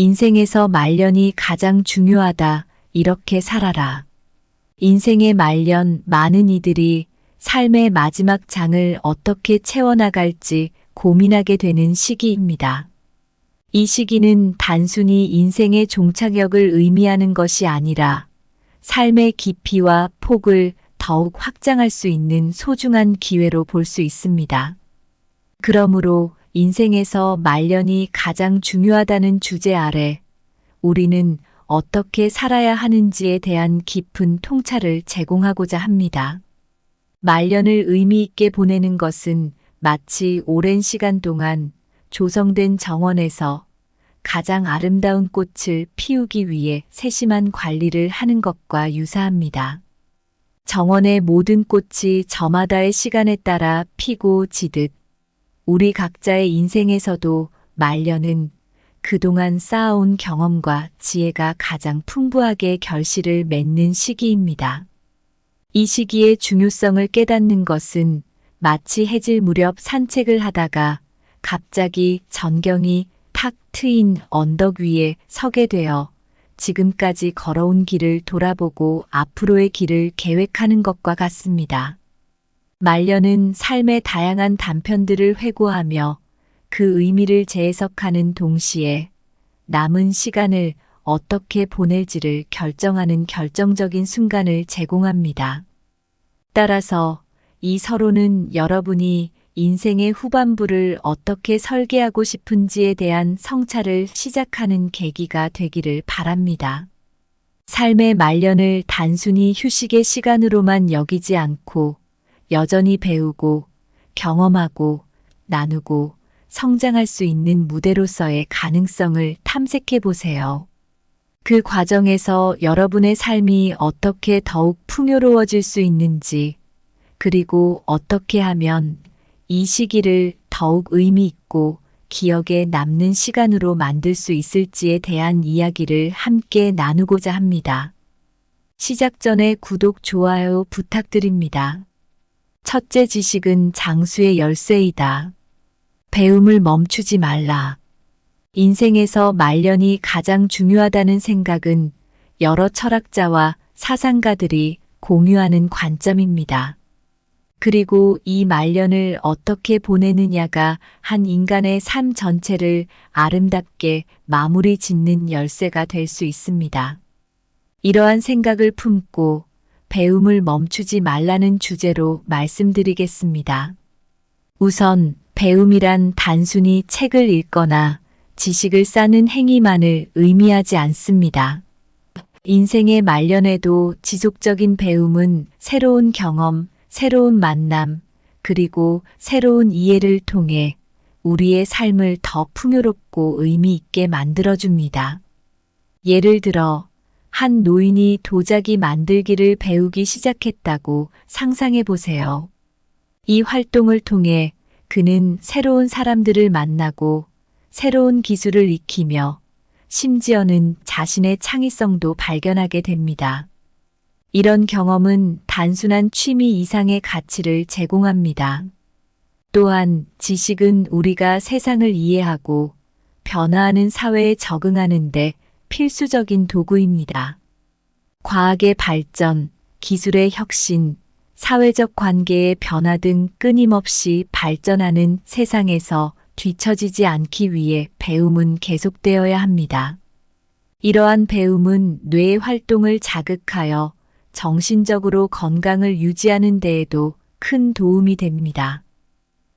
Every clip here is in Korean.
인생에서 말년이 가장 중요하다. 이렇게 살아라. 인생의 말년, 많은 이들이 삶의 마지막 장을 어떻게 채워나갈지 고민하게 되는 시기입니다. 이 시기는 단순히 인생의 종착역을 의미하는 것이 아니라 삶의 깊이와 폭을 더욱 확장할 수 있는 소중한 기회로 볼 수 있습니다. 그러므로 인생에서 말년이 가장 중요하다는 주제 아래 우리는 어떻게 살아야 하는지에 대한 깊은 통찰을 제공하고자 합니다. 말년을 의미 있게 보내는 것은 마치 오랜 시간 동안 조성된 정원에서 가장 아름다운 꽃을 피우기 위해 세심한 관리를 하는 것과 유사합니다. 정원의 모든 꽃이 저마다의 시간에 따라 피고 지듯 우리 각자의 인생에서도 말년은 그동안 쌓아온 경험과 지혜가 가장 풍부하게 결실을 맺는 시기입니다. 이 시기의 중요성을 깨닫는 것은 마치 해질 무렵 산책을 하다가 갑자기 전경이 탁 트인 언덕 위에 서게 되어 지금까지 걸어온 길을 돌아보고 앞으로의 길을 계획하는 것과 같습니다. 말년은 삶의 다양한 단편들을 회고하며 그 의미를 재해석하는 동시에 남은 시간을 어떻게 보낼지를 결정하는 결정적인 순간을 제공합니다. 따라서 이 서론은 여러분이 인생의 후반부를 어떻게 설계하고 싶은지에 대한 성찰을 시작하는 계기가 되기를 바랍니다. 삶의 말년을 단순히 휴식의 시간으로만 여기지 않고 여전히 배우고 경험하고 나누고 성장할 수 있는 무대로서의 가능성을 탐색해 보세요. 그 과정에서 여러분의 삶이 어떻게 더욱 풍요로워질 수 있는지, 그리고 어떻게 하면 이 시기를 더욱 의미 있고 기억에 남는 시간으로 만들 수 있을지에 대한 이야기를 함께 나누고자 합니다. 시작 전에 구독, 좋아요 부탁드립니다. 첫째, 지식은 장수의 열쇠이다. 배움을 멈추지 말라. 인생에서 말년이 가장 중요하다는 생각은 여러 철학자와 사상가들이 공유하는 관점입니다. 그리고 이 말년을 어떻게 보내느냐가 한 인간의 삶 전체를 아름답게 마무리 짓는 열쇠가 될 수 있습니다. 이러한 생각을 품고 배움을 멈추지 말라는 주제로 말씀드리겠습니다. 우선 배움이란 단순히 책을 읽거나 지식을 쌓는 행위만을 의미하지 않습니다. 인생의 말년에도 지속적인 배움은 새로운 경험, 새로운 만남, 그리고 새로운 이해를 통해 우리의 삶을 더 풍요롭고 의미 있게 만들어줍니다. 예를 들어 한 노인이 도자기 만들기를 배우기 시작했다고 상상해 보세요. 이 활동을 통해 그는 새로운 사람들을 만나고 새로운 기술을 익히며 심지어는 자신의 창의성도 발견하게 됩니다. 이런 경험은 단순한 취미 이상의 가치를 제공합니다. 또한 지식은 우리가 세상을 이해하고 변화하는 사회에 적응하는 데 필수적인 도구입니다. 과학의 발전, 기술의 혁신, 사회적 관계의 변화 등 끊임없이 발전하는 세상에서 뒤처지지 않기 위해 배움은 계속되어야 합니다. 이러한 배움은 뇌의 활동을 자극하여 정신적으로 건강을 유지하는 데에도 큰 도움이 됩니다.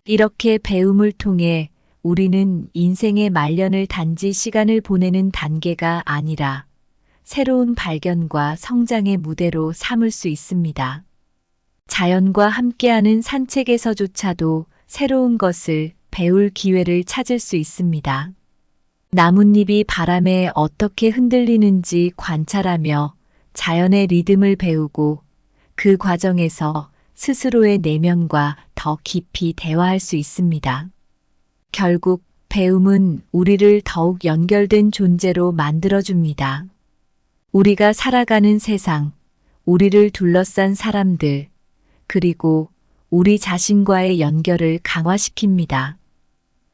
이렇게 배움을 통해 우리는 인생의 말년을 단지 시간을 보내는 단계가 아니라 새로운 발견과 성장의 무대로 삼을 수 있습니다. 자연과 함께하는 산책에서조차도 새로운 것을 배울 기회를 찾을 수 있습니다. 나뭇잎이 바람에 어떻게 흔들리는지 관찰하며 자연의 리듬을 배우고 그 과정에서 스스로의 내면과 더 깊이 대화할 수 있습니다. 결국 배움은 우리를 더욱 연결된 존재로 만들어줍니다. 우리가 살아가는 세상, 우리를 둘러싼 사람들, 그리고 우리 자신과의 연결을 강화시킵니다.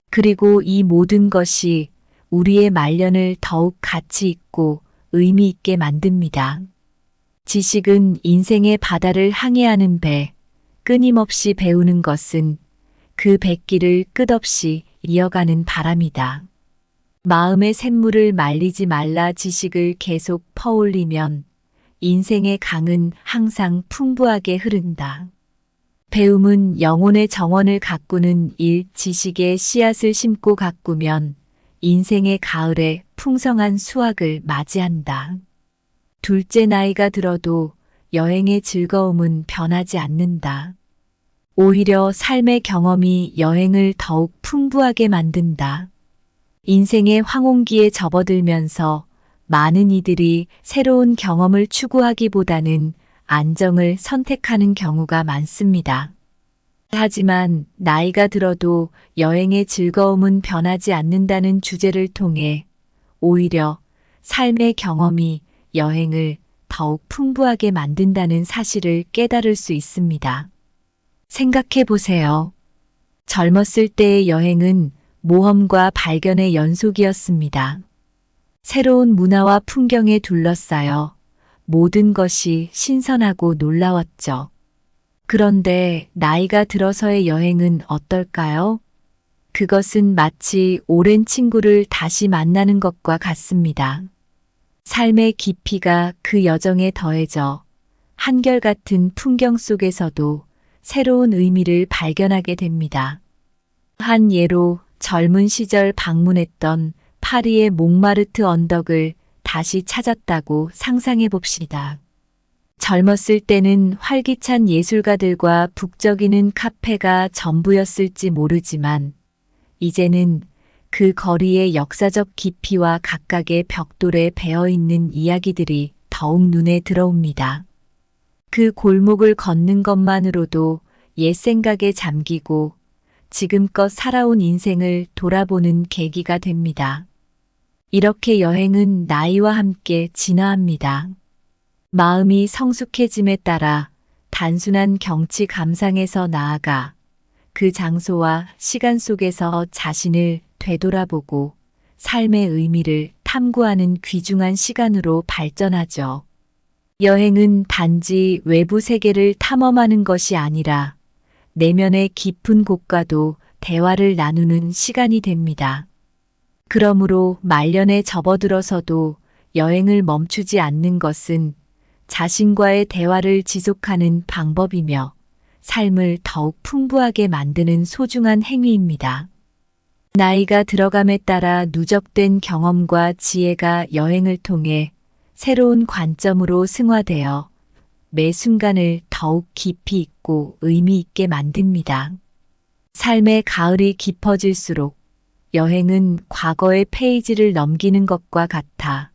그리고 이 모든 것이 우리의 말년을 더욱 가치 있고 의미 있게 만듭니다. 지식은 인생의 바다를 항해하는 배, 끊임없이 배우는 것은 그 뱃길을 끝없이 이어가는 바람이다. 마음의 샘물을 말리지 말라. 지식을 계속 퍼올리면 인생의 강은 항상 풍부하게 흐른다. 배움은 영혼의 정원을 가꾸는 일. 지식의 씨앗을 심고 가꾸면 인생의 가을에 풍성한 수확을 맞이한다. 둘째, 나이가 들어도 여행의 즐거움은 변하지 않는다. 오히려 삶의 경험이 여행을 더욱 풍부하게 만든다. 인생의 황혼기에 접어들면서 많은 이들이 새로운 경험을 추구하기보다는 안정을 선택하는 경우가 많습니다. 하지만 나이가 들어도 여행의 즐거움은 변하지 않는다는 주제를 통해 오히려 삶의 경험이 여행을 더욱 풍부하게 만든다는 사실을 깨달을 수 있습니다. 생각해 보세요. 젊었을 때의 여행은 모험과 발견의 연속이었습니다. 새로운 문화와 풍경에 둘러싸여 모든 것이 신선하고 놀라웠죠. 그런데 나이가 들어서의 여행은 어떨까요? 그것은 마치 오랜 친구를 다시 만나는 것과 같습니다. 삶의 깊이가 그 여정에 더해져 한결같은 풍경 속에서도 새로운 의미를 발견하게 됩니다. 한 예로 젊은 시절 방문했던 파리의 몽마르트 언덕을 다시 찾았다고 상상해 봅시다. 젊었을 때는 활기찬 예술가들과 북적이는 카페가 전부였을지 모르지만 이제는 그 거리의 역사적 깊이와 각각의 벽돌에 배어있는 이야기들이 더욱 눈에 들어옵니다. 그 골목을 걷는 것만으로도 옛 생각에 잠기고 지금껏 살아온 인생을 돌아보는 계기가 됩니다. 이렇게 여행은 나이와 함께 진화합니다. 마음이 성숙해짐에 따라 단순한 경치 감상에서 나아가 그 장소와 시간 속에서 자신을 되돌아보고 삶의 의미를 탐구하는 귀중한 시간으로 발전하죠. 여행은 단지 외부 세계를 탐험하는 것이 아니라 내면의 깊은 곳과도 대화를 나누는 시간이 됩니다. 그러므로 말년에 접어들어서도 여행을 멈추지 않는 것은 자신과의 대화를 지속하는 방법이며 삶을 더욱 풍부하게 만드는 소중한 행위입니다. 나이가 들어감에 따라 누적된 경험과 지혜가 여행을 통해 새로운 관점으로 승화되어 매 순간을 더욱 깊이 있고 의미 있게 만듭니다. 삶의 가을이 깊어질수록 여행은 과거의 페이지를 넘기는 것과 같아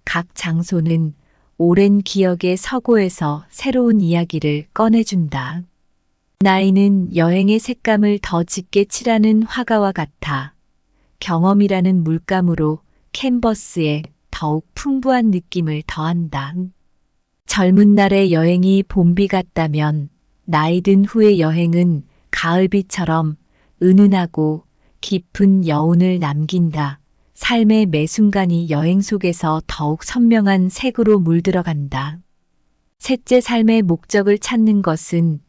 각 장소는 오랜 기억의 서고에서 새로운 이야기를 꺼내준다. 나이는 여행의 색감을 더 짙게 칠하는 화가와 같아 경험이라는 물감으로 캔버스에 더욱 풍부한 느낌을 더한다. 젊은 날의 여행이 봄비 같다면 나이 든 후의 여행은 가을비처럼 은은하고 깊은 여운을 남긴다. 삶의 매 순간이 여행 속에서 더욱 선명한 색으로 물들어간다. 셋째, 삶의 목적을 찾는 것은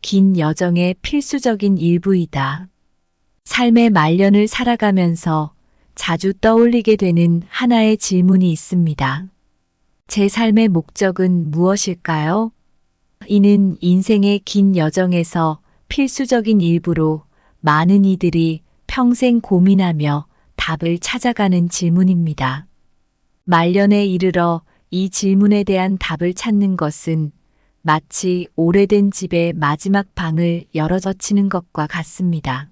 긴 여정의 필수적인 일부이다. 삶의 말년을 살아가면서 자주 떠올리게 되는 하나의 질문이 있습니다. 제 삶의 목적은 무엇일까요? 이는 인생의 긴 여정에서 필수적인 일부로 많은 이들이 평생 고민하며 답을 찾아가는 질문입니다. 말년에 이르러 이 질문에 대한 답을 찾는 것은 마치 오래된 집의 마지막 방을 열어젖히는 것과 같습니다.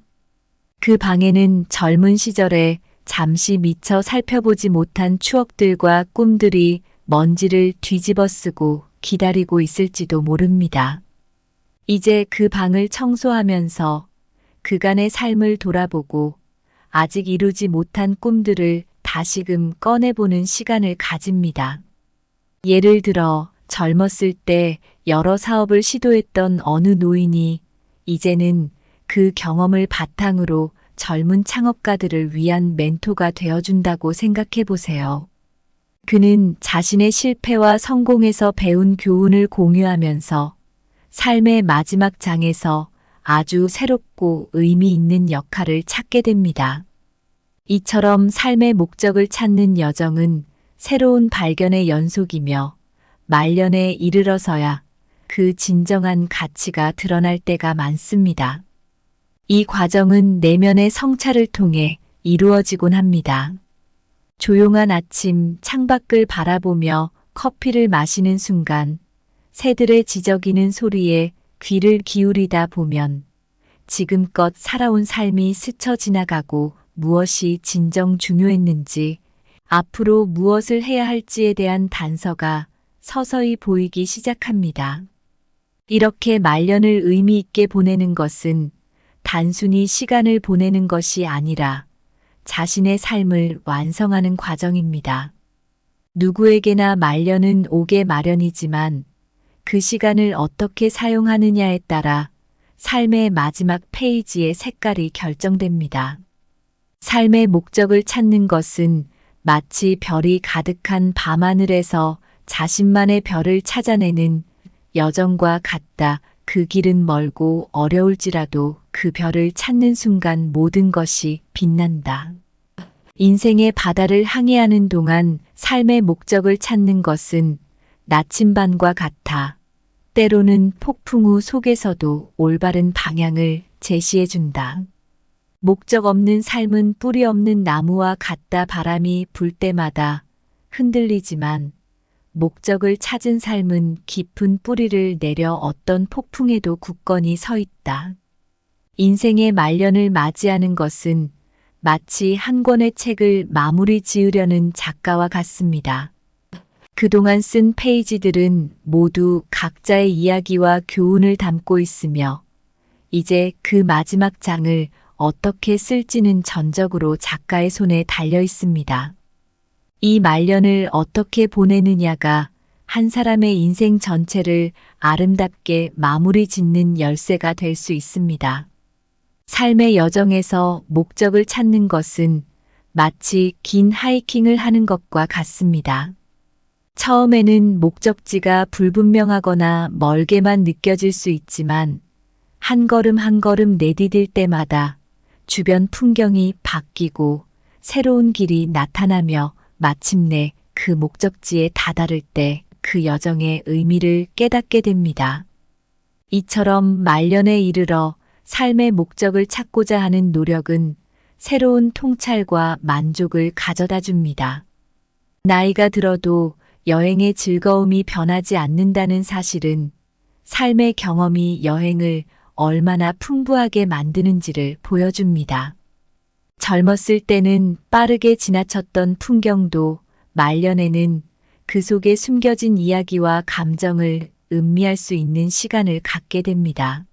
그 방에는 젊은 시절에 잠시 미처 살펴보지 못한 추억들과 꿈들이 먼지를 뒤집어 쓰고 기다리고 있을지도 모릅니다. 이제 그 방을 청소하면서 그간의 삶을 돌아보고 아직 이루지 못한 꿈들을 다시금 꺼내보는 시간을 가집니다. 예를 들어 젊었을 때 여러 사업을 시도했던 어느 노인이 이제는 그 경험을 바탕으로 젊은 창업가들을 위한 멘토가 되어준다고 생각해 보세요. 그는 자신의 실패와 성공에서 배운 교훈을 공유하면서 삶의 마지막 장에서 아주 새롭고 의미 있는 역할을 찾게 됩니다. 이처럼 삶의 목적을 찾는 여정은 새로운 발견의 연속이며 말년에 이르러서야 그 진정한 가치가 드러날 때가 많습니다. 이 과정은 내면의 성찰을 통해 이루어지곤 합니다. 조용한 아침 창밖을 바라보며 커피를 마시는 순간 새들의 지저귀는 소리에 귀를 기울이다 보면 지금껏 살아온 삶이 스쳐 지나가고 무엇이 진정 중요했는지, 앞으로 무엇을 해야 할지에 대한 단서가 서서히 보이기 시작합니다. 이렇게 말년을 의미 있게 보내는 것은 단순히 시간을 보내는 것이 아니라 자신의 삶을 완성하는 과정입니다. 누구에게나 말년은 오게 마련이지만 그 시간을 어떻게 사용하느냐에 따라 삶의 마지막 페이지의 색깔이 결정됩니다. 삶의 목적을 찾는 것은 마치 별이 가득한 밤하늘에서 자신만의 별을 찾아내는 여정과 같다. 그 길은 멀고 어려울지라도 그 별을 찾는 순간 모든 것이 빛난다. 인생의 바다를 항해하는 동안 삶의 목적을 찾는 것은 나침반과 같아 때로는 폭풍 우 속에서도 올바른 방향을 제시해준다. 목적 없는 삶은 뿌리 없는 나무와 같다. 바람이 불 때마다 흔들리지만 목적을 찾은 삶은 깊은 뿌리를 내려 어떤 폭풍에도 굳건히 서 있다. 인생의 말년을 맞이하는 것은 마치 한 권의 책을 마무리 지으려는 작가와 같습니다. 그동안 쓴 페이지들은 모두 각자의 이야기와 교훈을 담고 있으며 이제 그 마지막 장을 어떻게 쓸지는 전적으로 작가의 손에 달려 있습니다. 이 말년을 어떻게 보내느냐가 한 사람의 인생 전체를 아름답게 마무리 짓는 열쇠가 될 수 있습니다. 삶의 여정에서 목적을 찾는 것은 마치 긴 하이킹을 하는 것과 같습니다. 처음에는 목적지가 불분명하거나 멀게만 느껴질 수 있지만 한 걸음 한 걸음 내디딜 때마다 주변 풍경이 바뀌고 새로운 길이 나타나며 마침내 그 목적지에 다다를 때 그 여정의 의미를 깨닫게 됩니다. 이처럼 말년에 이르러 삶의 목적을 찾고자 하는 노력은 새로운 통찰과 만족을 가져다 줍니다. 나이가 들어도 여행의 즐거움이 변하지 않는다는 사실은 삶의 경험이 여행을 얼마나 풍부하게 만드는지를 보여줍니다. 젊었을 때는 빠르게 지나쳤던 풍경도 말년에는 그 속에 숨겨진 이야기와 감정을 음미할 수 있는 시간을 갖게 됩니다.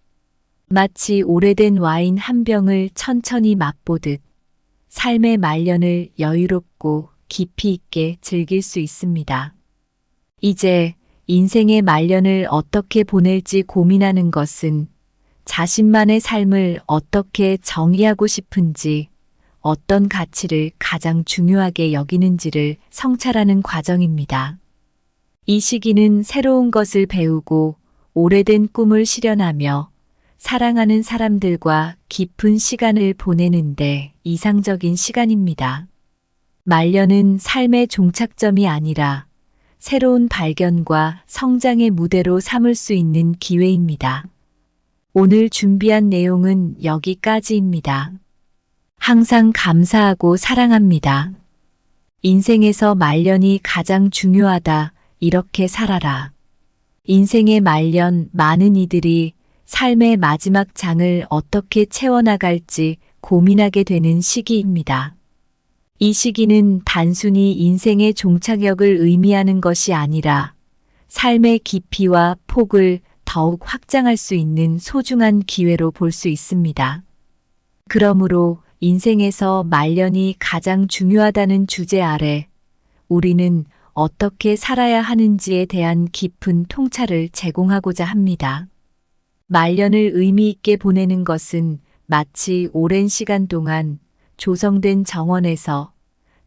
마치 오래된 와인 한 병을 천천히 맛보듯 삶의 말년을 여유롭고 깊이 있게 즐길 수 있습니다. 이제 인생의 말년을 어떻게 보낼지 고민하는 것은 자신만의 삶을 어떻게 정의하고 싶은지, 어떤 가치를 가장 중요하게 여기는지를 성찰하는 과정입니다. 이 시기는 새로운 것을 배우고 오래된 꿈을 실현하며 사랑하는 사람들과 깊은 시간을 보내는데 이상적인 시간입니다. 말년은 삶의 종착점이 아니라 새로운 발견과 성장의 무대로 삼을 수 있는 기회입니다. 오늘 준비한 내용은 여기까지입니다. 항상 감사하고 사랑합니다. 인생에서 말년이 가장 중요하다. 이렇게 살아라. 인생의 말년, 많은 이들이 삶의 마지막 장을 어떻게 채워나갈지 고민하게 되는 시기입니다. 이 시기는 단순히 인생의 종착역을 의미하는 것이 아니라 삶의 깊이와 폭을 더욱 확장할 수 있는 소중한 기회로 볼 수 있습니다. 그러므로 인생에서 말년이 가장 중요하다는 주제 아래 우리는 어떻게 살아야 하는지에 대한 깊은 통찰을 제공하고자 합니다. 말년을 의미 있게 보내는 것은 마치 오랜 시간 동안 조성된 정원에서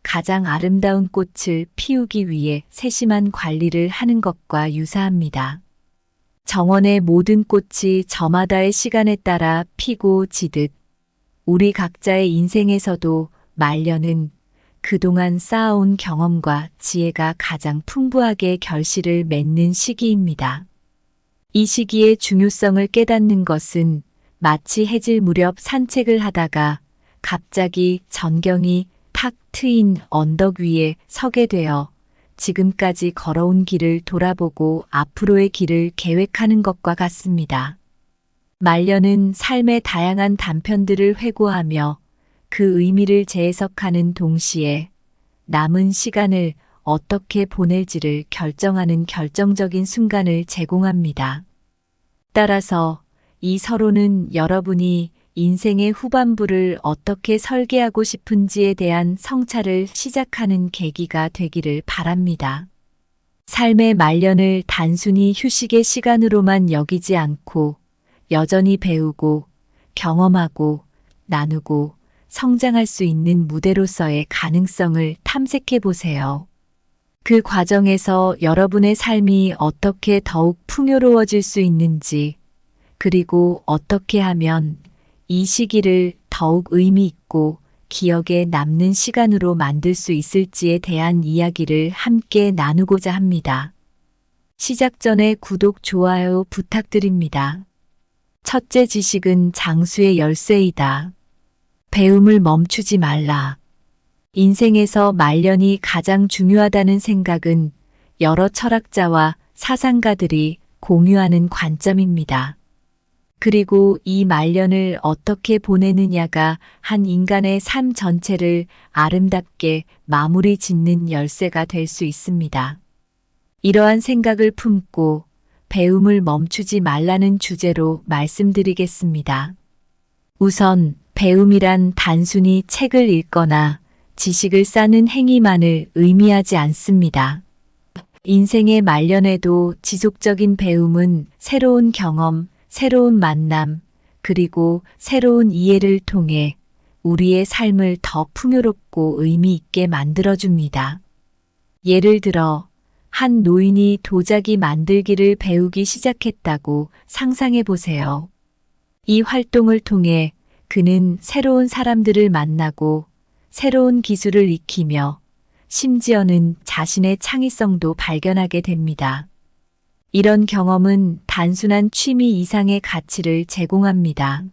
가장 아름다운 꽃을 피우기 위해 세심한 관리를 하는 것과 유사합니다. 정원의 모든 꽃이 저마다의 시간에 따라 피고 지듯 우리 각자의 인생에서도 말년은 그동안 쌓아온 경험과 지혜가 가장 풍부하게 결실을 맺는 시기입니다. 이 시기의 중요성을 깨닫는 것은 마치 해질 무렵 산책을 하다가 갑자기 전경이 탁 트인 언덕 위에 서게 되어 지금까지 걸어온 길을 돌아보고 앞으로의 길을 계획하는 것과 같습니다. 말년은 삶의 다양한 단편들을 회고하며 그 의미를 재해석하는 동시에 남은 시간을 어떻게 보낼지를 결정하는 결정적인 순간을 제공합니다. 따라서 이 서론은 여러분이 인생의 후반부를 어떻게 설계하고 싶은지에 대한 성찰을 시작하는 계기가 되기를 바랍니다. 삶의 말년을 단순히 휴식의 시간으로만 여기지 않고 여전히 배우고 경험하고 나누고 성장할 수 있는 무대로서의 가능성을 탐색해 보세요. 그 과정에서 여러분의 삶이 어떻게 더욱 풍요로워질 수 있는지, 그리고 어떻게 하면 이 시기를 더욱 의미 있고 기억에 남는 시간으로 만들 수 있을지에 대한 이야기를 함께 나누고자 합니다. 시작 전에 구독, 좋아요 부탁드립니다. 첫째, 지식은 장수의 열쇠이다. 배움을 멈추지 말라. 인생에서 말년이 가장 중요하다는 생각은 여러 철학자와 사상가들이 공유하는 관점입니다. 그리고 이 말년을 어떻게 보내느냐가 한 인간의 삶 전체를 아름답게 마무리 짓는 열쇠가 될 수 있습니다. 이러한 생각을 품고 배움을 멈추지 말라는 주제로 말씀드리겠습니다. 우선 배움이란 단순히 책을 읽거나 지식을 쌓는 행위만을 의미하지 않습니다. 인생의 말년에도 지속적인 배움은 새로운 경험, 새로운 만남, 그리고 새로운 이해를 통해 우리의 삶을 더 풍요롭고 의미 있게 만들어줍니다. 예를 들어, 한 노인이 도자기 만들기를 배우기 시작했다고 상상해 보세요. 이 활동을 통해 그는 새로운 사람들을 만나고 새로운 기술을 익히며 심지어는 자신의 창의성도 발견하게 됩니다. 이런 경험은 단순한 취미 이상의 가치를 제공합니다.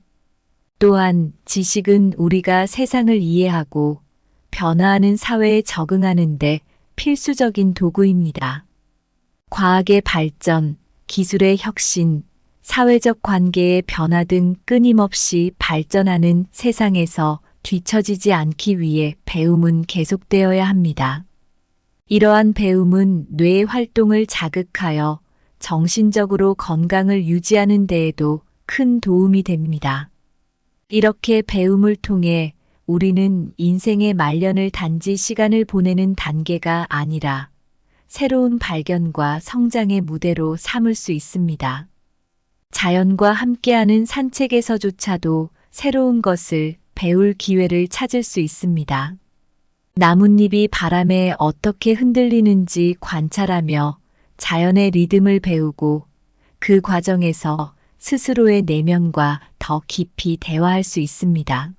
또한 지식은 우리가 세상을 이해하고 변화하는 사회에 적응하는 데 필수적인 도구입니다. 과학의 발전, 기술의 혁신, 사회적 관계의 변화 등 끊임없이 발전하는 세상에서 뒤처지지 않기 위해 배움은 계속되어야 합니다. 이러한 배움은 뇌의 활동을 자극하여 정신적으로 건강을 유지하는 데에도 큰 도움이 됩니다. 이렇게 배움을 통해 우리는 인생의 말년을 단지 시간을 보내는 단계가 아니라 새로운 발견과 성장의 무대로 삼을 수 있습니다. 자연과 함께하는 산책에서조차도 새로운 것을 배울 기회를 찾을 수 있습니다. 나뭇잎이 바람에 어떻게 흔들리는지 관찰하며 자연의 리듬을 배우고 그 과정에서 스스로의 내면과 더 깊이 대화할 수 있습니다.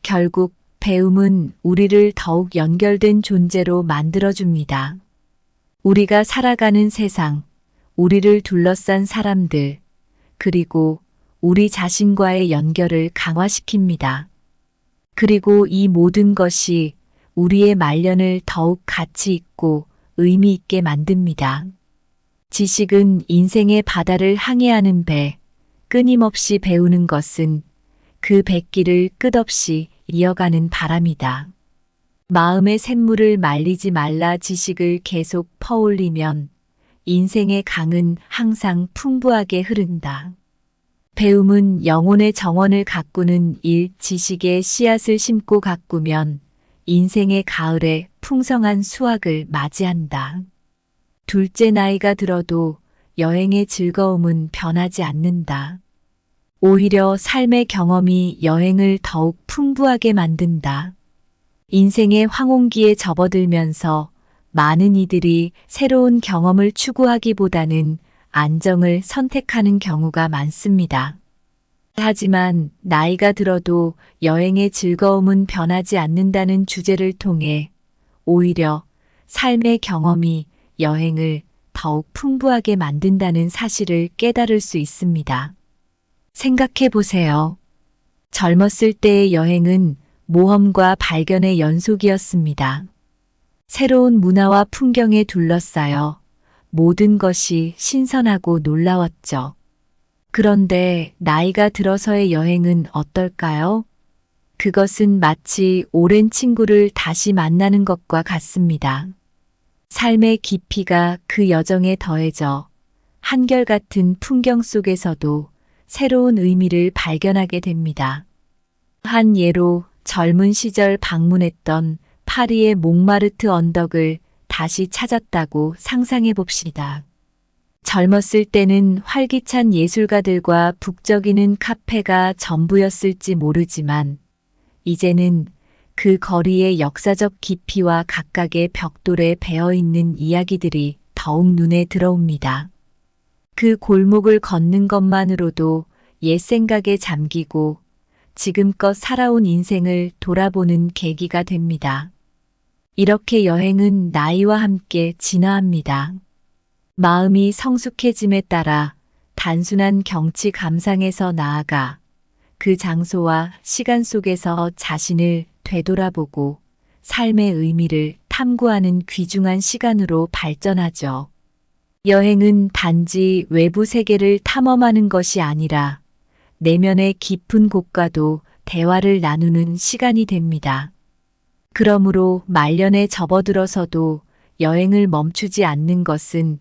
결국 배움은 우리를 더욱 연결된 존재로 만들어줍니다. 우리가 살아가는 세상, 우리를 둘러싼 사람들, 그리고 우리 자신과의 연결을 강화시킵니다. 그리고 이 모든 것이 우리의 말년을 더욱 가치 있고 의미 있게 만듭니다. 지식은 인생의 바다를 항해하는 배, 끊임없이 배우는 것은 그 뱃길을 끝없이 이어가는 바람이다. 마음의 샘물을 말리지 말라. 지식을 계속 퍼올리면 인생의 강은 항상 풍부하게 흐른다. 배움은 영혼의 정원을 가꾸는 일, 지식의 씨앗을 심고 가꾸면 인생의 가을에 풍성한 수확을 맞이한다. 둘째, 나이가 들어도 여행의 즐거움은 변하지 않는다. 오히려 삶의 경험이 여행을 더욱 풍부하게 만든다. 인생의 황혼기에 접어들면서 많은 이들이 새로운 경험을 추구하기보다는 안정을 선택하는 경우가 많습니다. 하지만 나이가 들어도 여행의 즐거움은 변하지 않는다는 주제를 통해 오히려 삶의 경험이 여행을 더욱 풍부하게 만든다는 사실을 깨달을 수 있습니다. 생각해 보세요. 젊었을 때의 여행은 모험과 발견의 연속이었습니다. 새로운 문화와 풍경에 둘러싸여 모든 것이 신선하고 놀라웠죠. 그런데 나이가 들어서의 여행은 어떨까요? 그것은 마치 오랜 친구를 다시 만나는 것과 같습니다. 삶의 깊이가 그 여정에 더해져 한결같은 풍경 속에서도 새로운 의미를 발견하게 됩니다. 한 예로 젊은 시절 방문했던 파리의 몽마르트 언덕을 다시 찾았다고 상상해 봅시다. 젊었을 때는 활기찬 예술가들과 북적이는 카페가 전부였을지 모르지만 이제는 그 거리의 역사적 깊이와 각각의 벽돌에 배어있는 이야기들이 더욱 눈에 들어옵니다. 그 골목을 걷는 것만으로도 옛 생각에 잠기고 지금껏 살아온 인생을 돌아보는 계기가 됩니다. 이렇게 여행은 나이와 함께 진화합니다. 마음이 성숙해짐에 따라 단순한 경치 감상에서 나아가 그 장소와 시간 속에서 자신을 되돌아보고 삶의 의미를 탐구하는 귀중한 시간으로 발전하죠. 여행은 단지 외부 세계를 탐험하는 것이 아니라 내면의 깊은 곳과도 대화를 나누는 시간이 됩니다. 그러므로 말년에 접어들어서도 여행을 멈추지 않는 것은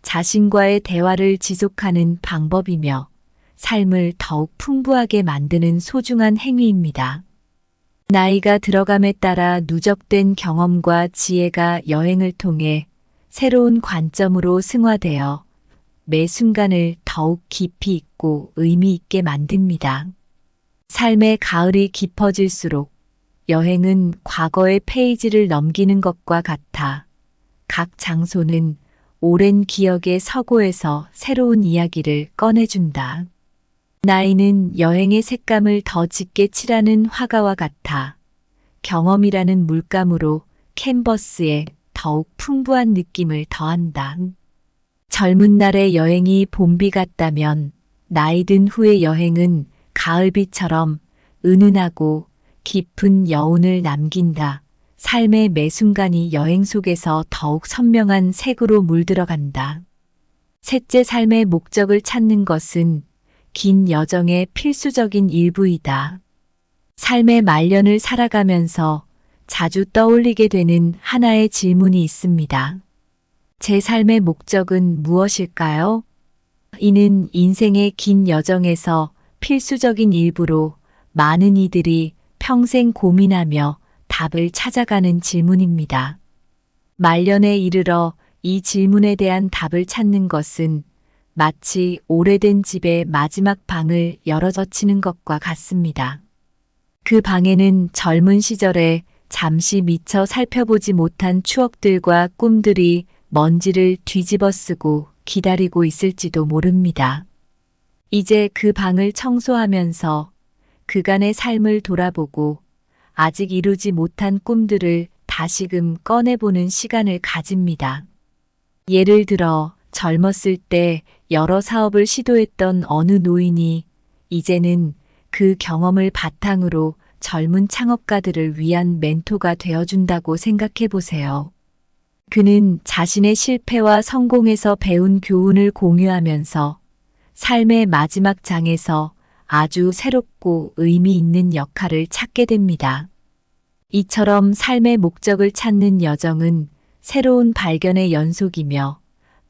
자신과의 대화를 지속하는 방법이며 삶을 더욱 풍부하게 만드는 소중한 행위입니다. 나이가 들어감에 따라 누적된 경험과 지혜가 여행을 통해 새로운 관점으로 승화되어 매 순간을 더욱 깊이 있고 의미 있게 만듭니다. 삶의 가을이 깊어질수록 여행은 과거의 페이지를 넘기는 것과 같아 각 장소는 오랜 기억의 서고에서 새로운 이야기를 꺼내준다. 나이는 여행의 색감을 더 짙게 칠하는 화가와 같아 경험이라는 물감으로 캔버스에 더욱 풍부한 느낌을 더한다. 젊은 날의 여행이 봄비 같다면 나이 든 후의 여행은 가을비처럼 은은하고 깊은 여운을 남긴다. 삶의 매 순간이 여행 속에서 더욱 선명한 색으로 물들어간다. 셋째, 삶의 목적을 찾는 것은 긴 여정의 필수적인 일부이다. 삶의 말년을 살아가면서 자주 떠올리게 되는 하나의 질문이 있습니다. 제 삶의 목적은 무엇일까요? 이는 인생의 긴 여정에서 필수적인 일부로 많은 이들이 평생 고민하며 답을 찾아가는 질문입니다. 말년에 이르러 이 질문에 대한 답을 찾는 것은 마치 오래된 집의 마지막 방을 열어젖히는 것과 같습니다. 그 방에는 젊은 시절에 잠시 미처 살펴보지 못한 추억들과 꿈들이 먼지를 뒤집어 쓰고 기다리고 있을지도 모릅니다. 이제 그 방을 청소하면서 그간의 삶을 돌아보고 아직 이루지 못한 꿈들을 다시금 꺼내보는 시간을 가집니다. 예를 들어 젊었을 때 여러 사업을 시도했던 어느 노인이 이제는 그 경험을 바탕으로 젊은 창업가들을 위한 멘토가 되어준다고 생각해 보세요. 그는 자신의 실패와 성공에서 배운 교훈을 공유하면서 삶의 마지막 장에서 아주 새롭고 의미 있는 역할을 찾게 됩니다. 이처럼 삶의 목적을 찾는 여정은 새로운 발견의 연속이며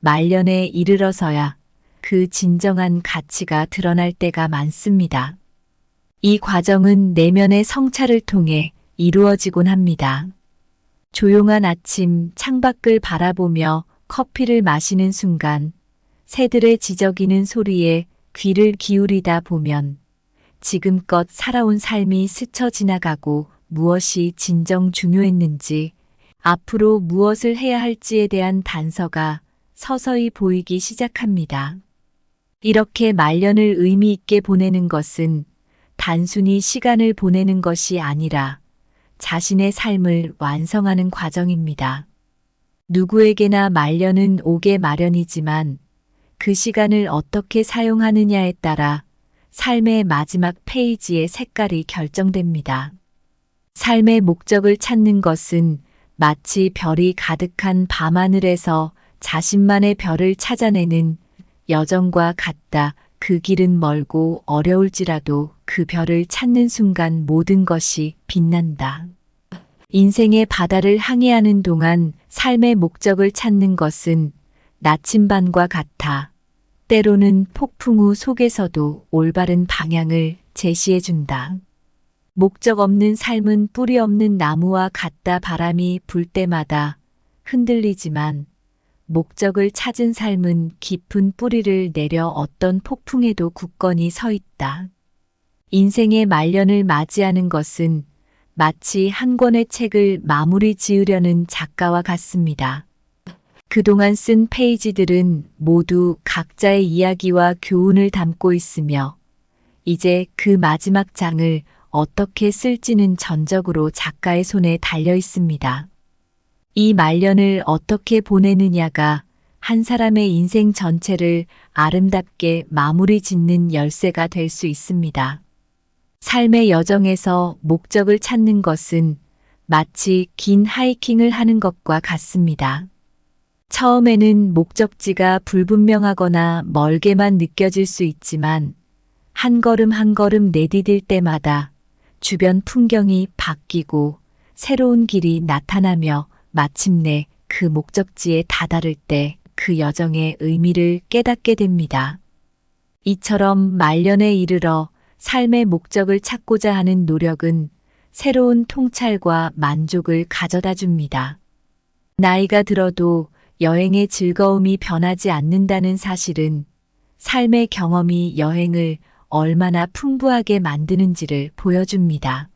말년에 이르러서야 그 진정한 가치가 드러날 때가 많습니다. 이 과정은 내면의 성찰을 통해 이루어지곤 합니다. 조용한 아침 창밖을 바라보며 커피를 마시는 순간 새들의 지저귀는 소리에 귀를 기울이다 보면 지금껏 살아온 삶이 스쳐 지나가고 무엇이 진정 중요했는지, 앞으로 무엇을 해야 할지에 대한 단서가 서서히 보이기 시작합니다. 이렇게 말년을 의미 있게 보내는 것은 단순히 시간을 보내는 것이 아니라 자신의 삶을 완성하는 과정입니다. 누구에게나 말년은 오게 마련이지만 그 시간을 어떻게 사용하느냐에 따라 삶의 마지막 페이지의 색깔이 결정됩니다. 삶의 목적을 찾는 것은 마치 별이 가득한 밤하늘에서 자신만의 별을 찾아내는 여정과 같다. 그 길은 멀고 어려울지라도 그 별을 찾는 순간 모든 것이 빛난다. 인생의 바다를 항해하는 동안 삶의 목적을 찾는 것은 나침반과 같아 때로는 폭풍 우 속에서도 올바른 방향을 제시해준다. 목적 없는 삶은 뿌리 없는 나무와 같다. 바람이 불 때마다 흔들리지만 목적을 찾은 삶은 깊은 뿌리를 내려 어떤 폭풍에도 굳건히 서 있다. 인생의 말년을 맞이하는 것은 마치 한 권의 책을 마무리 지으려는 작가와 같습니다. 그동안 쓴 페이지들은 모두 각자의 이야기와 교훈을 담고 있으며 이제 그 마지막 장을 어떻게 쓸지는 전적으로 작가의 손에 달려 있습니다. 이 말년을 어떻게 보내느냐가 한 사람의 인생 전체를 아름답게 마무리 짓는 열쇠가 될 수 있습니다. 삶의 여정에서 목적을 찾는 것은 마치 긴 하이킹을 하는 것과 같습니다. 처음에는 목적지가 불분명하거나 멀게만 느껴질 수 있지만 한 걸음 한 걸음 내디딜 때마다 주변 풍경이 바뀌고 새로운 길이 나타나며 마침내 그 목적지에 다다를 때 그 여정의 의미를 깨닫게 됩니다. 이처럼 말년에 이르러 삶의 목적을 찾고자 하는 노력은 새로운 통찰과 만족을 가져다 줍니다. 나이가 들어도 여행의 즐거움이 변하지 않는다는 사실은 삶의 경험이 여행을 얼마나 풍부하게 만드는지를 보여줍니다.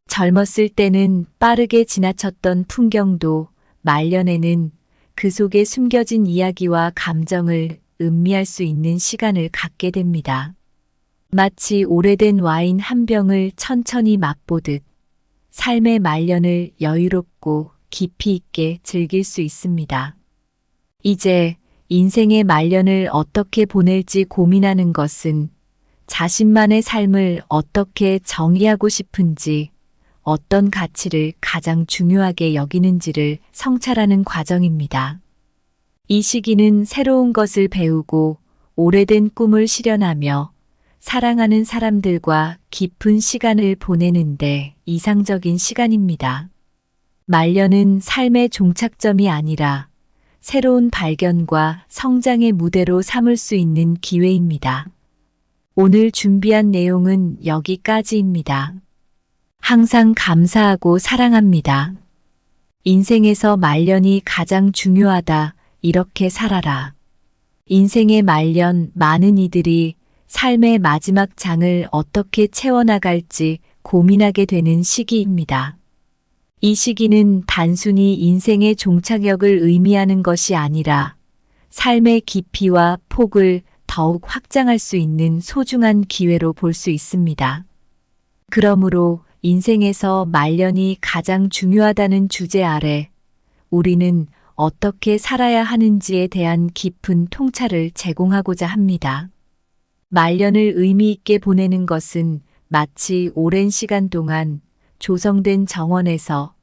젊었을 때는 빠르게 지나쳤던 풍경도 말년에는 그 속에 숨겨진 이야기와 감정을 음미할 수 있는 시간을 갖게 됩니다. 마치 오래된 와인 한 병을 천천히 맛보듯 삶의 말년을 여유롭고 깊이 있게 즐길 수 있습니다. 이제 인생의 말년을 어떻게 보낼지 고민하는 것은 자신만의 삶을 어떻게 정의하고 싶은지, 어떤 가치를 가장 중요하게 여기는지를 성찰하는 과정입니다. 이 시기는 새로운 것을 배우고 오래된 꿈을 실현하며 사랑하는 사람들과 깊은 시간을 보내는데 이상적인 시간입니다. 말년은 삶의 종착점이 아니라 새로운 발견과 성장의 무대로 삼을 수 있는 기회입니다. 오늘 준비한 내용은 여기까지입니다. 항상 감사하고 사랑합니다. 인생에서 말년이 가장 중요하다. 이렇게 살아라. 인생의 말년, 많은 이들이 삶의 마지막 장을 어떻게 채워나갈지 고민하게 되는 시기입니다. 이 시기는 단순히 인생의 종착역을 의미하는 것이 아니라 삶의 깊이와 폭을 더욱 확장할 수 있는 소중한 기회로 볼 수 있습니다. 그러므로 인생에서 말년이 가장 중요하다는 주제 아래 우리는 어떻게 살아야 하는지에 대한 깊은 통찰을 제공하고자 합니다. 말년을 의미 있게 보내는 것은 마치 오랜 시간 동안 조성된 정원에서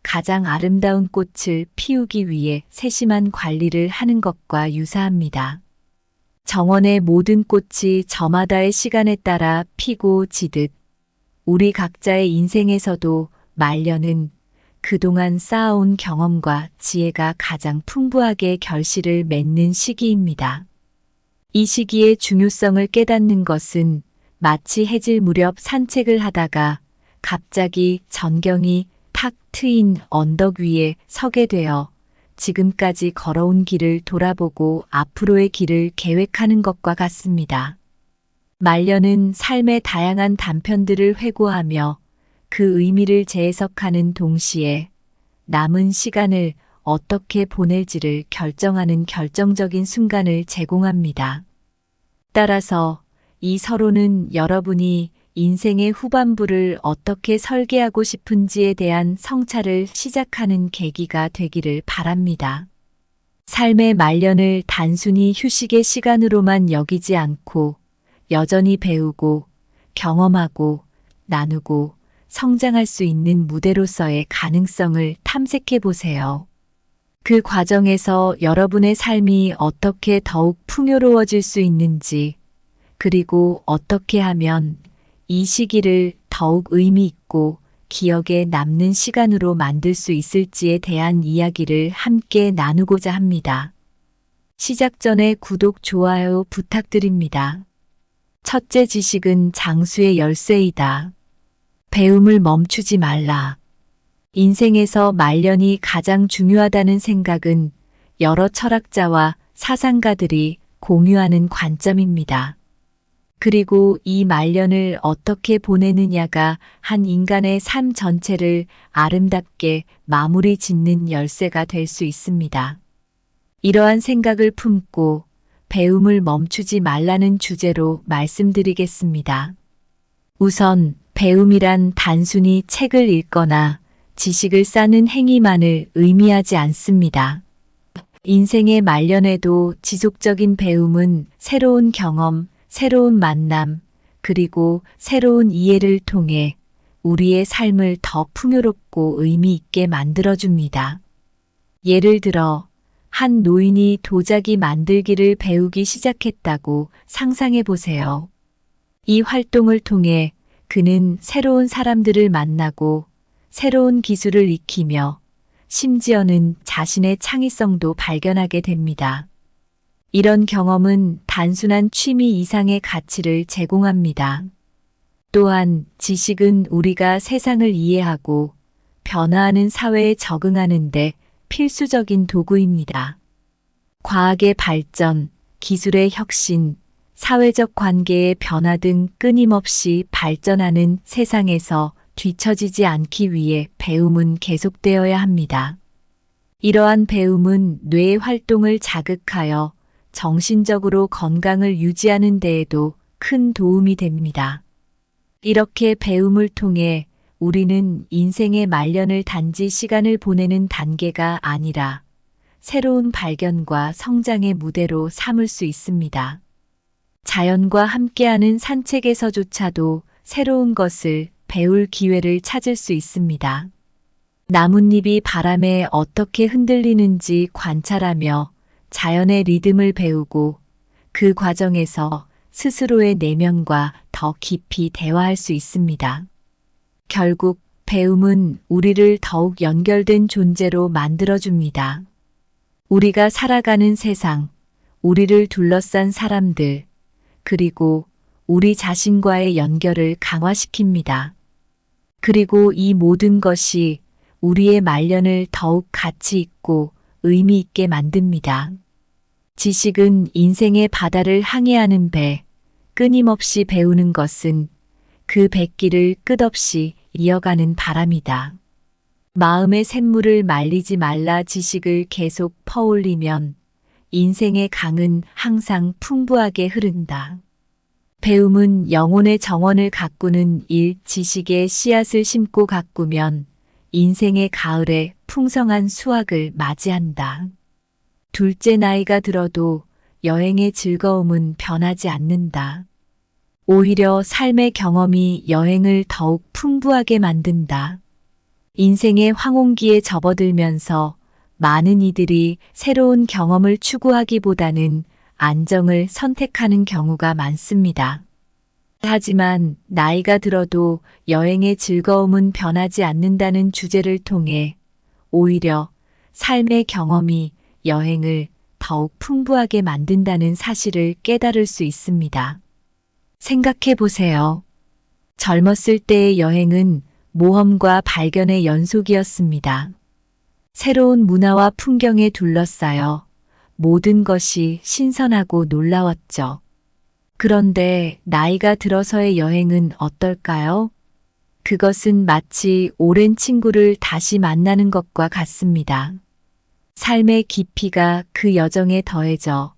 가장 아름다운 꽃을 피우기 위해 세심한 관리를 하는 것과 유사합니다. 정원의 모든 꽃이 저마다의 시간에 따라 피고 지듯 우리 각자의 인생에서도 말년은 그동안 쌓아온 경험과 지혜가 가장 풍부하게 결실을 맺는 시기입니다. 이 시기의 중요성을 깨닫는 것은 마치 해질 무렵 산책을 하다가 갑자기 전경이 탁 트인 언덕 위에 서게 되어 지금까지 걸어온 길을 돌아보고 앞으로의 길을 계획하는 것과 같습니다. 말년은 삶의 다양한 단편들을 회고하며 그 의미를 재해석하는 동시에 남은 시간을 어떻게 보낼지를 결정하는 결정적인 순간을 제공합니다. 따라서 이 서론은 여러분이 인생의 후반부를 어떻게 설계하고 싶은지에 대한 성찰을 시작하는 계기가 되기를 바랍니다. 삶의 말년을 단순히 휴식의 시간으로만 여기지 않고 여전히 배우고 경험하고 나누고 성장할 수 있는 무대로서의 가능성을 탐색해 보세요. 그 과정에서 여러분의 삶이 어떻게 더욱 풍요로워질 수 있는지, 그리고 어떻게 하면 이 시기를 더욱 의미 있고 기억에 남는 시간으로 만들 수 있을지에 대한 이야기를 함께 나누고자 합니다. 시작 전에 구독, 좋아요 부탁드립니다. 첫째, 지식은 장수의 열쇠이다. 배움을 멈추지 말라. 인생에서 말년이 가장 중요하다는 생각은 여러 철학자와 사상가들이 공유하는 관점입니다. 그리고 이 말년을 어떻게 보내느냐가 한 인간의 삶 전체를 아름답게 마무리 짓는 열쇠가 될 수 있습니다. 이러한 생각을 품고 배움을 멈추지 말라는 주제로 말씀드리겠습니다. 우선 배움이란 단순히 책을 읽거나 지식을 쌓는 행위만을 의미하지 않습니다. 인생의 말년에도 지속적인 배움은 새로운 경험, 새로운 만남, 그리고 새로운 이해를 통해 우리의 삶을 더 풍요롭고 의미 있게 만들어줍니다. 예를 들어, 한 노인이 도자기 만들기를 배우기 시작했다고 상상해 보세요. 이 활동을 통해 그는 새로운 사람들을 만나고 새로운 기술을 익히며 심지어는 자신의 창의성도 발견하게 됩니다. 이런 경험은 단순한 취미 이상의 가치를 제공합니다. 또한 지식은 우리가 세상을 이해하고 변화하는 사회에 적응하는 데 필수적인 도구입니다. 과학의 발전, 기술의 혁신, 사회적 관계의 변화 등 끊임없이 발전하는 세상에서 뒤처지지 않기 위해 배움은 계속되어야 합니다. 이러한 배움은 뇌의 활동을 자극하여 정신적으로 건강을 유지하는 데에도 큰 도움이 됩니다. 이렇게 배움을 통해 우리는 인생의 말년을 단지 시간을 보내는 단계가 아니라 새로운 발견과 성장의 무대로 삼을 수 있습니다. 자연과 함께하는 산책에서조차도 새로운 것을 배울 기회를 찾을 수 있습니다. 나뭇잎이 바람에 어떻게 흔들리는지 관찰하며 자연의 리듬을 배우고 그 과정에서 스스로의 내면과 더 깊이 대화할 수 있습니다. 결국 배움은 우리를 더욱 연결된 존재로 만들어줍니다. 우리가 살아가는 세상, 우리를 둘러싼 사람들, 그리고 우리 자신과의 연결을 강화시킵니다. 그리고 이 모든 것이 우리의 말년을 더욱 가치 있고 의미 있게 만듭니다. 지식은 인생의 바다를 항해하는 배, 끊임없이 배우는 것은 그 뱃길을 끝없이 이어가는 바람이다. 마음의 샘물을 말리지 말라. 지식을 계속 퍼올리면 인생의 강은 항상 풍부하게 흐른다. 배움은 영혼의 정원을 가꾸는 일, 지식의 씨앗을 심고 가꾸면 인생의 가을에 풍성한 수확을 맞이한다. 둘째, 나이가 들어도 여행의 즐거움은 변하지 않는다. 오히려 삶의 경험이 여행을 더욱 풍부하게 만든다. 인생의 황혼기에 접어들면서 많은 이들이 새로운 경험을 추구하기보다는 안정을 선택하는 경우가 많습니다. 하지만 나이가 들어도 여행의 즐거움은 변하지 않는다는 주제를 통해 오히려 삶의 경험이 여행을 더욱 풍부하게 만든다는 사실을 깨달을 수 있습니다. 생각해 보세요. 젊었을 때의 여행은 모험과 발견의 연속이었습니다. 새로운 문화와 풍경에 둘러싸여 모든 것이 신선하고 놀라웠죠. 그런데 나이가 들어서의 여행은 어떨까요? 그것은 마치 오랜 친구를 다시 만나는 것과 같습니다. 삶의 깊이가 그 여정에 더해져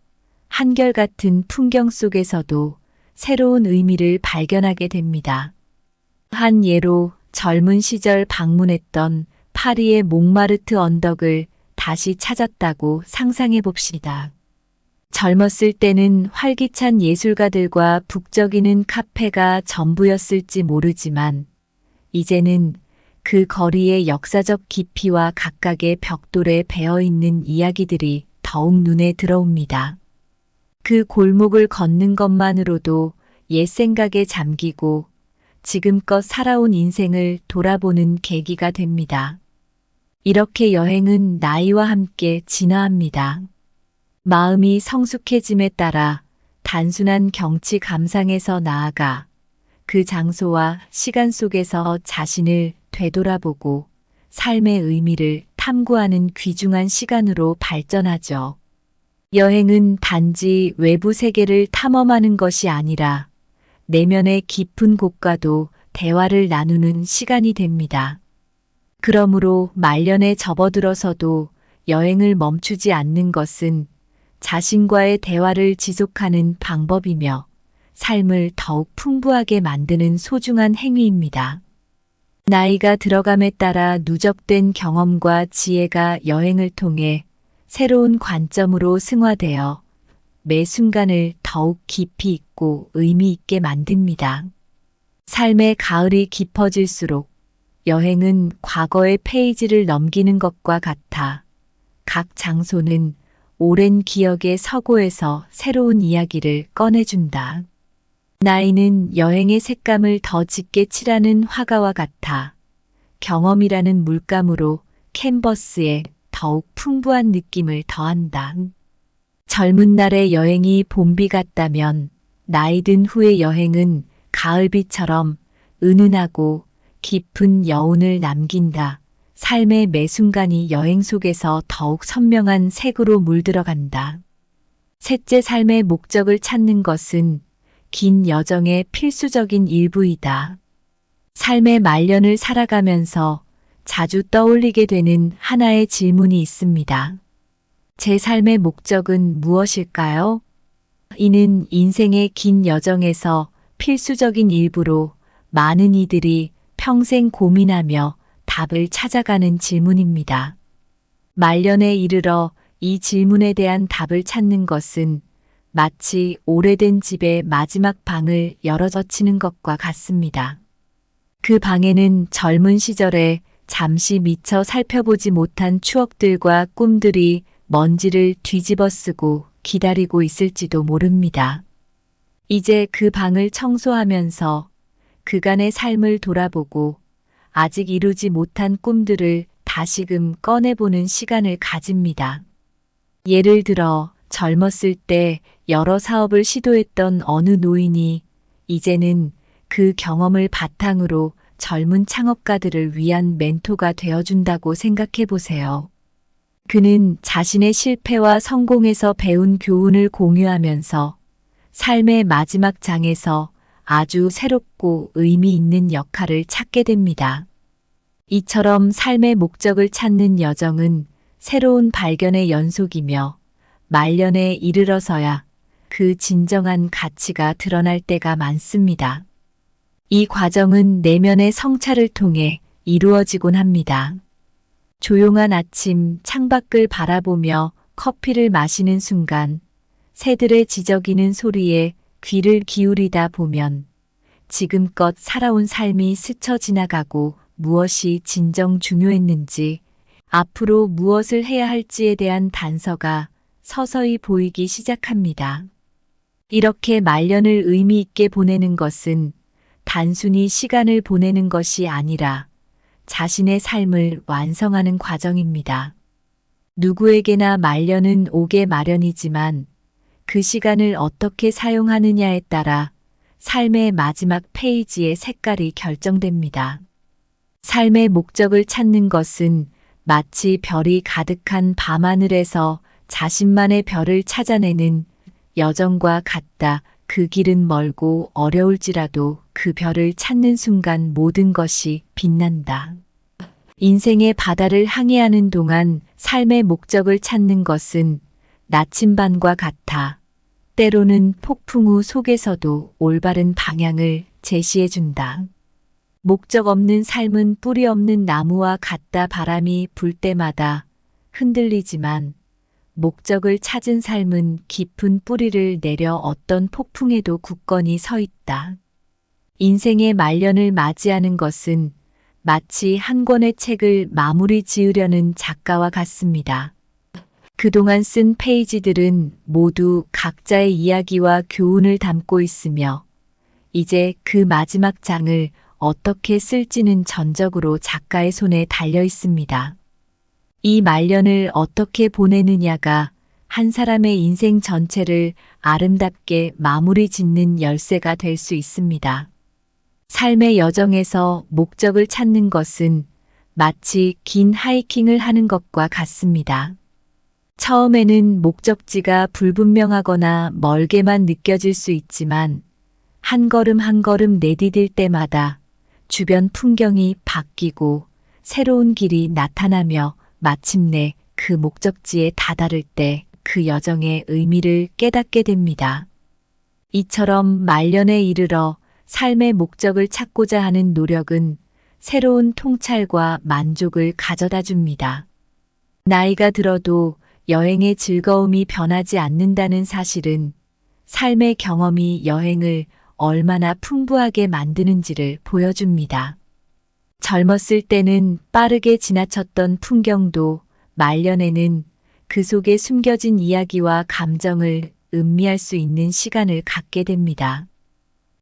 한결같은 풍경 속에서도 새로운 의미를 발견하게 됩니다. 한 예로 젊은 시절 방문했던 파리의 몽마르트 언덕을 다시 찾았다고 상상해 봅시다. 젊었을 때는 활기찬 예술가들과 북적이는 카페가 전부였을지 모르지만 이제는 그 거리의 역사적 깊이와 각각의 벽돌에 배어있는 이야기들이 더욱 눈에 들어옵니다. 그 골목을 걷는 것만으로도 옛 생각에 잠기고 지금껏 살아온 인생을 돌아보는 계기가 됩니다. 이렇게 여행은 나이와 함께 진화합니다. 마음이 성숙해짐에 따라 단순한 경치 감상에서 나아가 그 장소와 시간 속에서 자신을 되돌아보고 삶의 의미를 탐구하는 귀중한 시간으로 발전하죠. 여행은 단지 외부 세계를 탐험하는 것이 아니라 내면의 깊은 곳과도 대화를 나누는 시간이 됩니다. 그러므로 말년에 접어들어서도 여행을 멈추지 않는 것은 자신과의 대화를 지속하는 방법이며 삶을 더욱 풍부하게 만드는 소중한 행위입니다. 나이가 들어감에 따라 누적된 경험과 지혜가 여행을 통해 새로운 관점으로 승화되어 매 순간을 더욱 깊이 있고 의미 있게 만듭니다. 삶의 가을이 깊어질수록 여행은 과거의 페이지를 넘기는 것과 같아 각 장소는 오랜 기억의 서고에서 새로운 이야기를 꺼내준다. 나이는 여행의 색감을 더 짙게 칠하는 화가와 같아 경험이라는 물감으로 캔버스에 더욱 풍부한 느낌을 더한다. 젊은 날의 여행이 봄비 같다면 나이 든 후의 여행은 가을비처럼 은은하고 깊은 여운을 남긴다. 삶의 매 순간이 여행 속에서 더욱 선명한 색으로 물들어간다. 셋째, 삶의 목적을 찾는 것은 긴 여정의 필수적인 일부이다. 삶의 말년을 살아가면서 자주 떠올리게 되는 하나의 질문이 있습니다. 제 삶의 목적은 무엇일까요? 이는 인생의 긴 여정에서 필수적인 일부로 많은 이들이 평생 고민하며 답을 찾아가는 질문입니다. 말년에 이르러 이 질문에 대한 답을 찾는 것은 마치 오래된 집의 마지막 방을 열어젖히는 것과 같습니다. 그 방에는 젊은 시절에 잠시 미처 살펴보지 못한 추억들과 꿈들이 먼지를 뒤집어 쓰고 기다리고 있을지도 모릅니다. 이제 그 방을 청소하면서 그간의 삶을 돌아보고 아직 이루지 못한 꿈들을 다시금 꺼내보는 시간을 가집니다. 예를 들어 젊었을 때 여러 사업을 시도했던 어느 노인이 이제는 그 경험을 바탕으로 젊은 창업가들을 위한 멘토가 되어준다고 생각해 보세요. 그는 자신의 실패와 성공에서 배운 교훈을 공유하면서 삶의 마지막 장에서 아주 새롭고 의미 있는 역할을 찾게 됩니다. 이처럼 삶의 목적을 찾는 여정은 새로운 발견의 연속이며 말년에 이르러서야 그 진정한 가치가 드러날 때가 많습니다. 이 과정은 내면의 성찰을 통해 이루어지곤 합니다. 조용한 아침 창밖을 바라보며 커피를 마시는 순간 새들의 지저귀는 소리에 귀를 기울이다 보면 지금껏 살아온 삶이 스쳐 지나가고 무엇이 진정 중요했는지, 앞으로 무엇을 해야 할지에 대한 단서가 서서히 보이기 시작합니다. 이렇게 말년을 의미 있게 보내는 것은 단순히 시간을 보내는 것이 아니라 자신의 삶을 완성하는 과정입니다. 누구에게나 말년은 오게 마련이지만 그 시간을 어떻게 사용하느냐에 따라 삶의 마지막 페이지의 색깔이 결정됩니다. 삶의 목적을 찾는 것은 마치 별이 가득한 밤하늘에서 자신만의 별을 찾아내는 여정과 같다. 그 길은 멀고 어려울지라도 그 별을 찾는 순간 모든 것이 빛난다. 인생의 바다를 항해하는 동안 삶의 목적을 찾는 것은 나침반과 같아. 때로는 폭풍 우 속에서도 올바른 방향을 제시해준다. 목적 없는 삶은 뿌리 없는 나무와 같다. 바람이 불 때마다 흔들리지만 목적을 찾은 삶은 깊은 뿌리를 내려 어떤 폭풍에도 굳건히 서 있다. 인생의 말년을 맞이하는 것은 마치 한 권의 책을 마무리 지으려는 작가와 같습니다. 그동안 쓴 페이지들은 모두 각자의 이야기와 교훈을 담고 있으며 이제 그 마지막 장을 어떻게 쓸지는 전적으로 작가의 손에 달려 있습니다. 이 말년을 어떻게 보내느냐가 한 사람의 인생 전체를 아름답게 마무리 짓는 열쇠가 될 수 있습니다. 삶의 여정에서 목적을 찾는 것은 마치 긴 하이킹을 하는 것과 같습니다. 처음에는 목적지가 불분명하거나 멀게만 느껴질 수 있지만 한 걸음 한 걸음 내디딜 때마다 주변 풍경이 바뀌고 새로운 길이 나타나며 마침내 그 목적지에 다다를 때 그 여정의 의미를 깨닫게 됩니다. 이처럼 말년에 이르러 삶의 목적을 찾고자 하는 노력은 새로운 통찰과 만족을 가져다 줍니다. 나이가 들어도 여행의 즐거움이 변하지 않는다는 사실은 삶의 경험이 여행을 얼마나 풍부하게 만드는지를 보여줍니다. 젊었을 때는 빠르게 지나쳤던 풍경도 말년에는 그 속에 숨겨진 이야기와 감정을 음미할 수 있는 시간을 갖게 됩니다.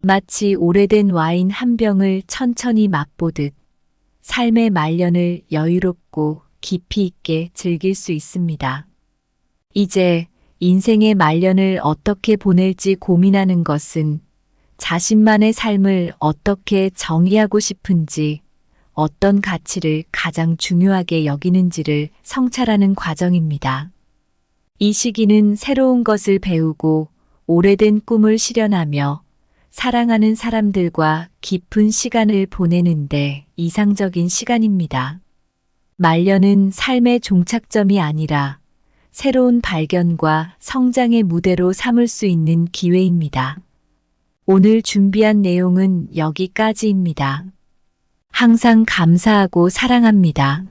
마치 오래된 와인 한 병을 천천히 맛보듯 삶의 말년을 여유롭고 깊이 있게 즐길 수 있습니다. 이제 인생의 말년을 어떻게 보낼지 고민하는 것은 자신만의 삶을 어떻게 정의하고 싶은지, 어떤 가치를 가장 중요하게 여기는지를 성찰하는 과정입니다. 이 시기는 새로운 것을 배우고 오래된 꿈을 실현하며 사랑하는 사람들과 깊은 시간을 보내는데 이상적인 시간입니다. 말년은 삶의 종착점이 아니라 새로운 발견과 성장의 무대로 삼을 수 있는 기회입니다. 오늘 준비한 내용은 여기까지입니다. 항상 감사하고 사랑합니다.